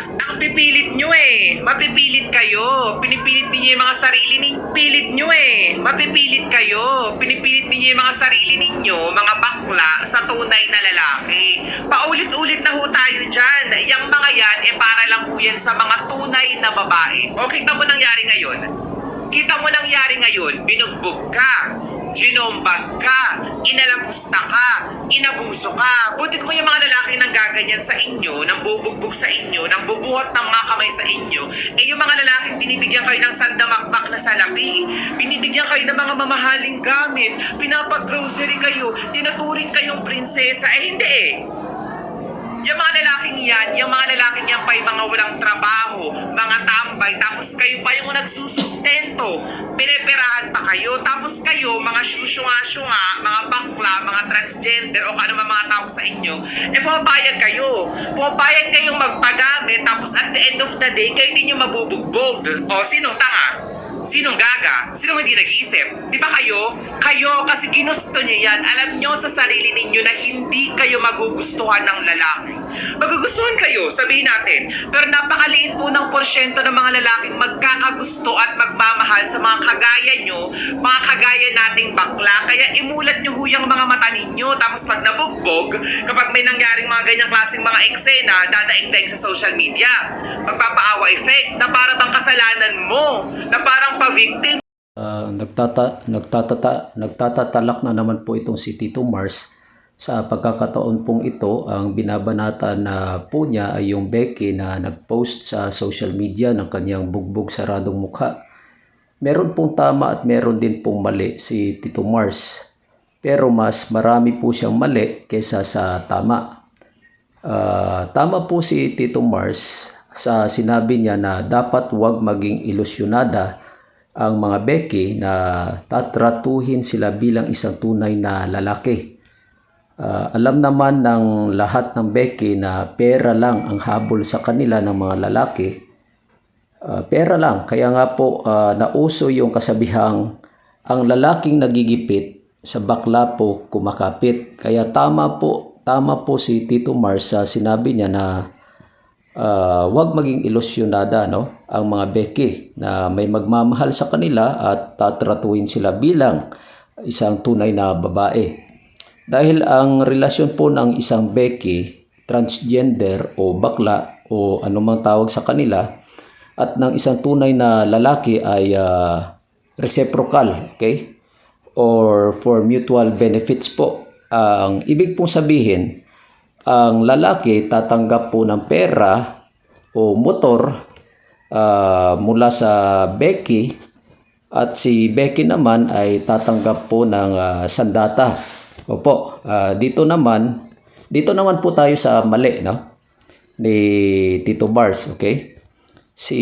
Ang pipilit nyo eh. Mapipilit kayo. Pinipilit ninyo yung mga sarili ninyo. Pilit nyo eh. Mapipilit kayo. Pinipilit ninyo yung mga sarili ninyo, mga bakla, sa tunay na lalaki. Paulit-ulit na ho tayo dyan. Yang mga yan, para lang ho yan sa mga tunay na babae. O kita mo nangyari ngayon. Kita mo nangyari ngayon, binugbog ka, ginombag ka, inalapusta ka, inabuso ka. Buti ko yung mga lalaki nang gaganyan sa inyo, nang bubugbog sa inyo, nang bubuhat ng mga kamay sa inyo, yung mga lalaking binibigyan kayo ng sandamakmak na salapi, binibigyan kayo ng mga mamahaling gamit, pinapag-grocery kayo, tinuturing kayong prinsesa, hindi eh. Yung mga lalaking yan, yung mga lalaking yan pa yung mga walang trabaho, mga tambay, tapos kayo pa yung nagsusustento, pinipirahan pa kayo, tapos kayo, mga syusyunga-syunga, mga bakla, mga transgender, o kano mga tao sa inyo, pumapayag kayo. Pumapayag kayong magpagamit, tapos at the end of the day, kayo din yung mabubugbog. O, sinong tanga? Sinong gaga? Sinong hindi nag-iisip? Di ba kayo? Kayo, kasi ginusto niyo yan. Alam nyo sa sarili ninyo na hindi kayo magugustuhan ng lalaki. Magugustuhan kayo, sabihin natin. Pero napakaliit po ng porsyento ng mga lalaking magkakagusto at magmamahal sa mga kagaya nyo, mga kagaya nating bakla. Kaya imulat nyo huyang mga mata ninyo. Tapos pag nabugbog, kapag may nangyaring mga ganyang klaseng mga eksena, dadaing-daing sa social media. Magpapaawa effect na para bang kasalanan mo, na parang pa-victim. Nagtatatalak na naman po itong si Tito Mars. Sa pagkakataon pong ito, ang binabanata na po niya ay yung Becky na nagpost sa social media ng kanyang bugbog saradong mukha. Meron pong tama at meron din pong mali si Tito Mars. Pero mas marami po siyang mali kaysa sa tama. Tama po si Tito Mars sa sinabi niya na dapat huwag maging ilusyonada ang mga Becky na tatratuhin sila bilang isang tunay na lalaki. Alam naman ng lahat ng Becky na pera lang ang habol sa kanila ng mga lalaki. Pera lang. Kaya nga po nauso yung kasabihang ang lalaking nagigipit sa bakla po kumakapit. Kaya tama po si Tito Mars sa sinabi niya na wag maging ilusyonada ang mga Becky na may magmamahal sa kanila at tatratuhin sila bilang isang tunay na babae. Dahil ang relasyon po ng isang Becky, transgender o bakla o anumang tawag sa kanila at ng isang tunay na lalaki ay reciprocal, okay? Or for mutual benefits po. Ang ibig pong sabihin, ang lalaki tatanggap po ng pera o motor mula sa Becky at si Becky naman ay tatanggap po ng sandata. Opo, dito naman po tayo sa mali ni Tito Mars, okay? Si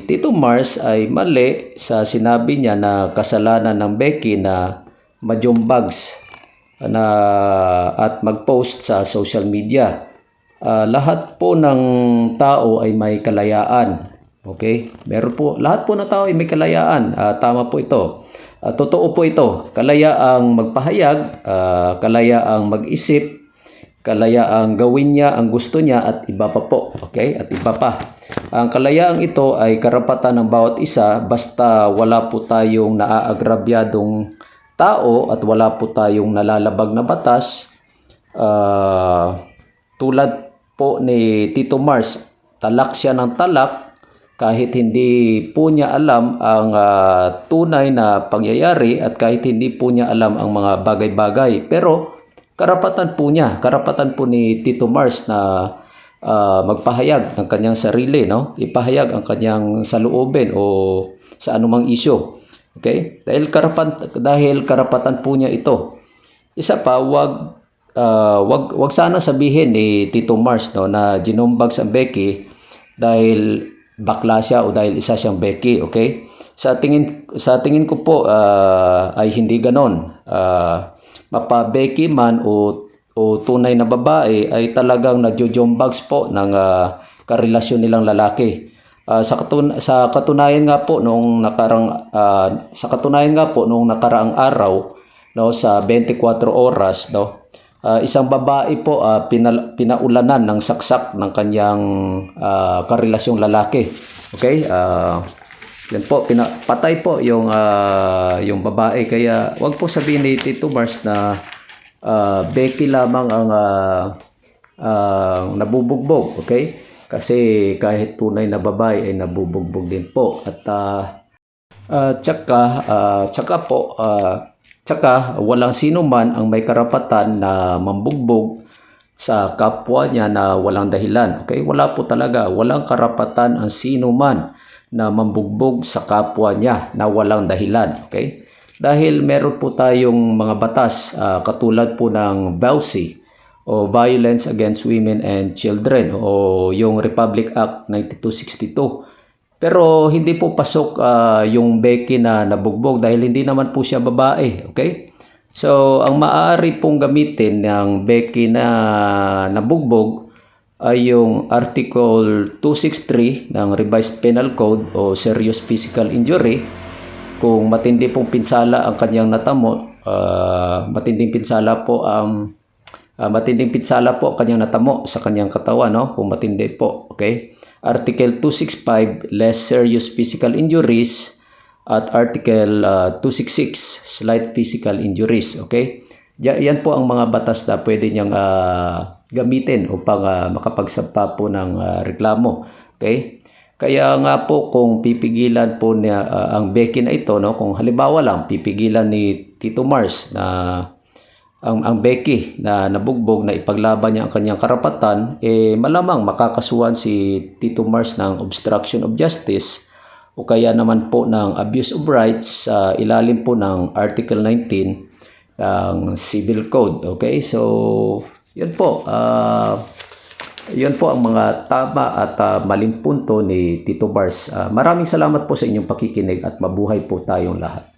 Tito Mars ay mali sa sinabi niya na kasalanan ng Becky na majumbags at mag-post sa social media. Lahat po ng tao ay may kalayaan. Okay? Lahat po ng tao ay may kalayaan. Tama po ito. Totoo po ito. Kalayaang magpahayag, kalayaang mag-isip, kalayaang gawin niya ang gusto niya at iba pa po. Okay? At iba pa. Ang kalayaang ito ay karapatan ng bawat isa basta wala po tayong naaagrabyadong tao at wala po tayong nalalabag na batas. Tulad po ni Tito Mars, talak siya ng talak kahit hindi po niya alam ang tunay na pangyayari at kahit hindi po niya alam ang mga bagay-bagay. Pero karapatan po ni Tito Mars na magpahayag ng kanyang sarili, ipahayag ang kanyang saloobin o sa anumang isyu. Okay? Dahil karapatan po niya ito. Isa pa, wag sana sabihin ni Tito Mars na ginumbag sa Becky dahil bakla siya o dahil isa siyang Becky, okay? Sa tingin ko po ay hindi ganon. Mapa-Becky man o tunay na babae ay talagang nagjo-jombags po ng karelasyon nilang lalaki. Sa katunayan nga po noong nakaraang araw sa 24 oras isang babae po pinaulanan ng saksak ng kanyang karelasyong lalaki. Okay? Yan po, patay po yung babae. Kaya wag po sabihin ni Tito Mars na Becky lamang ang nabubugbog. Okay? Kasi kahit tunay na babae ay nabubugbog din po. At tsaka walang sino man ang may karapatan na mambugbog sa kapwa niya na walang dahilan. Okay? Wala po talaga. Walang karapatan ang sino man na mambugbog sa kapwa niya na walang dahilan. Okay? Dahil meron po tayong mga batas katulad po ng BAUSI o Violence Against Women and Children o yung Republic Act 9262. Pero hindi po pasok yung Becky na nabugbog dahil hindi naman po siya babae. Okay? So, ang maaari pong gamitin ng Becky na nabugbog ay yung Article 263 ng Revised Penal Code o Serious Physical Injury. Kung matindi pong pinsala ang kanyang natamo, matinding pinsala po ang kanyang natamo sa kanyang katawan, no? Kung matindi po, okay? Article 265 less serious physical injuries at Article 266 slight physical injuries, okay? Yan po ang mga batas na pwede niyang gamitin upang makapagsampa po ng reklamo. Okay? Kaya nga po kung pipigilan po niya ang Becky na ito, no, kung halimbawa lang pipigilan ni Tito Mars na ang Becky na nabugbog na ipaglaban niya ang kanyang karapatan, malamang makakasuhan si Tito Mars ng obstruction of justice o kaya naman po ng abuse of rights sa ilalim po ng Article 19 ng Civil Code. Okay? So, yun po. Yun po ang mga tama at maling punto ni Tito Mars. Maraming salamat po sa inyong pakikinig at mabuhay po tayong lahat.